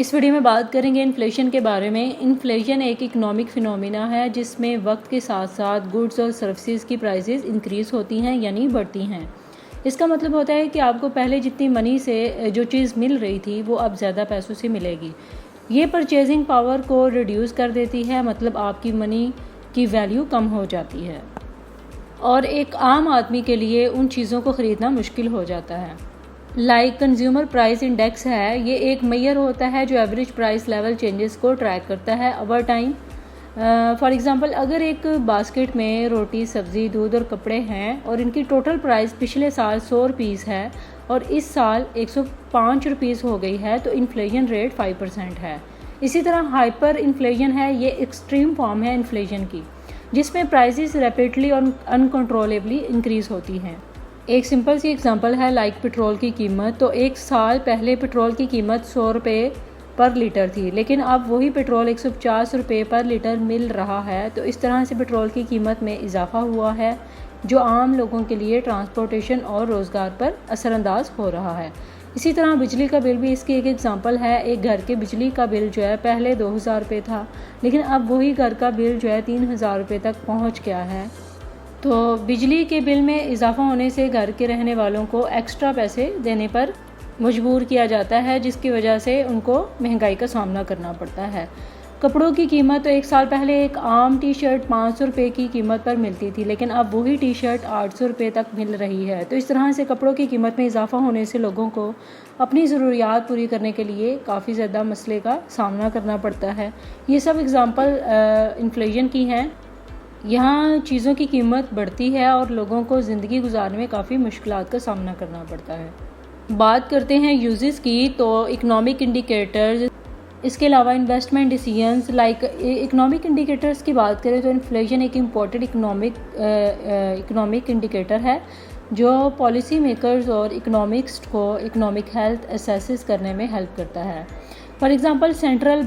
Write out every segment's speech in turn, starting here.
इस वीडियो में बात करेंगे इन्फ्लेशन के बारे में। इन्फ्लेशन एक इकोनॉमिक फिनोमिना है जिसमें वक्त के साथ साथ गुड्स और सर्विसेज की प्राइसेस इंक्रीज़ होती हैं यानी बढ़ती हैं। इसका मतलब होता है कि आपको पहले जितनी मनी से जो चीज़ मिल रही थी वो अब ज़्यादा पैसों से मिलेगी। ये परचेजिंग पावर को रिड्यूस कर देती है, मतलब आपकी मनी की वैल्यू कम हो जाती है और एक आम आदमी के लिए उन चीज़ों को ख़रीदना मुश्किल हो जाता है। कंज्यूमर प्राइस इंडेक्स है, ये एक मेजर होता है जो एवरेज प्राइस लेवल चेंजेस को ट्रैक करता है ओवर टाइम। फॉर एग्ज़ाम्पल, अगर एक बास्केट में रोटी, सब्ज़ी, दूध और कपड़े हैं और इनकी टोटल प्राइस पिछले साल 100 रुपीज़ है और इस साल 105 रुपीज़ हो गई है, तो इन्फ्लेशन रेट 5% है। इसी तरह हाइपर इन्फ्लेशन है, ये एक्सट्रीम फॉर्म है इन्फ्लेशन की, जिसमें प्राइसेस रैपिडली और अनकंट्रोलेबली इंक्रीज़ होती हैं। एक सिंपल सी एग्जांपल है पेट्रोल की कीमत। तो एक साल पहले पेट्रोल की कीमत 100 रुपये पर लीटर थी, लेकिन अब वही पेट्रोल 150 रुपये पर लीटर मिल रहा है। तो इस तरह से पेट्रोल की कीमत में इजाफा हुआ है, जो आम लोगों के लिए ट्रांसपोर्टेशन और रोज़गार पर असरअंदाज हो रहा है। इसी तरह बिजली का बिल भी इसकी एक एग्जांपल है। एक घर के बिजली का बिल जो है पहले 2000 रुपये था, लेकिन अब वही घर का बिल जो है 3000 रुपये तक पहुँच गया है। तो बिजली के बिल में इजाफा होने से घर के रहने वालों को एक्स्ट्रा पैसे देने पर मजबूर किया जाता है, जिसकी वजह से उनको महंगाई का सामना करना पड़ता है। कपड़ों की कीमत, तो एक साल पहले एक आम टी शर्ट 500 रुपये की कीमत पर मिलती थी, लेकिन अब वही टी शर्ट 800 रुपये तक मिल रही है। तो इस तरह से कपड़ों की कीमत में इजाफा होने से लोगों को अपनी ज़रूरियात पूरी करने के लिए काफ़ी ज़्यादा मसले का सामना करना पड़ता है। ये सब एग्ज़ाम्पल इन्फ्लेशन की हैं। यहाँ चीज़ों की कीमत बढ़ती है और लोगों को ज़िंदगी गुजारने में काफ़ी मुश्किलात का सामना करना पड़ता है। बात करते हैं यूजेस की, तो इकोनॉमिक इंडिकेटर्स, इसके अलावा इन्वेस्टमेंट डिसीजंस। इकोनॉमिक इंडिकेटर्स की बात करें तो इन्फ्लेशन एक इम्पॉर्टेंट इकोनॉमिक इंडिकेटर है जो पॉलिसी मेकर्स और इकोनॉमिक्स को इकोनॉमिक हेल्थ असेस करने में हेल्प करता है। For example, central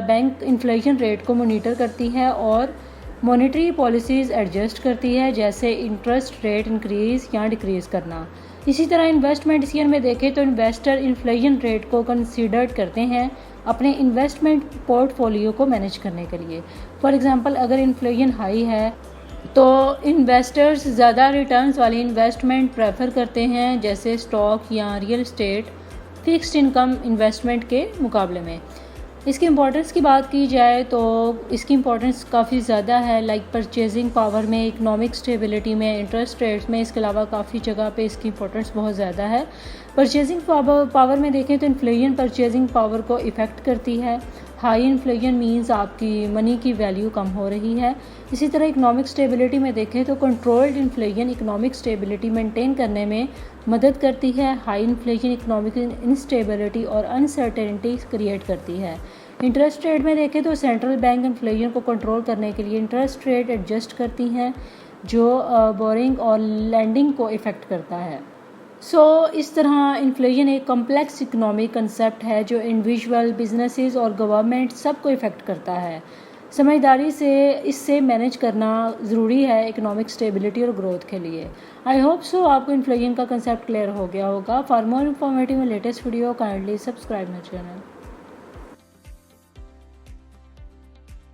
bank inflation rate को मॉनिटर करती है और मॉनेटरी पॉलिसीज़ एडजस्ट करती है, जैसे इंटरेस्ट रेट इंक्रीज़ या डिक्रीज़ करना। इसी तरह इन्वेस्टमेंट डिसीजन में देखें तो इन्वेस्टर इन्फ्लेशन रेट को कंसीडर करते हैं अपने इन्वेस्टमेंट पोर्टफोलियो को मैनेज करने के लिए। फॉर एग्ज़ाम्पल, अगर इन्फ्लेशन हाई है तो इन्वेस्टर्स ज़्यादा रिटर्न्स वाली इन्वेस्टमेंट प्रेफर करते हैं, जैसे स्टॉक या real estate fixed income investment के मुकाबले में। इसकी इम्पोर्टेंस की बात की जाए तो इसकी इम्पोर्टेंस काफ़ी ज़्यादा है, परचेजिंग पावर में, इकोनॉमिक स्टेबिलिटी में, इंटरेस्ट रेट्स में। इसके अलावा काफ़ी जगह पे इसकी इम्पोर्टेंस बहुत ज़्यादा है। परचेजिंग पावर में देखें तो इन्फ्लेशन परचेजिंग पावर को इफ़ेक्ट करती है। हाई इन्फ्लेशन मीन्स आपकी मनी की वैल्यू कम हो रही है। इसी तरह इकोनॉमिक स्टेबिलिटी में देखें तो controlled inflation economic stability maintain करने में मदद करती है। हाई इन्फ्लेशन इकोनॉमिक इंस्टेबिलिटी और अनसर्टेनिटी क्रिएट करती है। इंटरेस्ट रेट में देखें तो सेंट्रल बैंक इन्फ्लेशन को कंट्रोल करने के लिए इंटरेस्ट रेट एडजस्ट करती हैं, जो बोरिंग और लैंडिंग को इफ़ेक्ट करता है। इस तरह इन्फ्लेशन एक कॉम्प्लेक्स इकोनॉमिक कंसेप्ट है जो इंडिविजुअल, बिजनेसेस और गवर्नमेंट सबको इफ़ेक्ट करता है। समझदारी से इससे मैनेज करना ज़रूरी है इकोनॉमिक स्टेबिलिटी और ग्रोथ के लिए। आई होप सो आपको इन्फ्लेशन का कंसेप्ट क्लियर हो गया होगा। For more informative and latest video kindly subscribe my channel.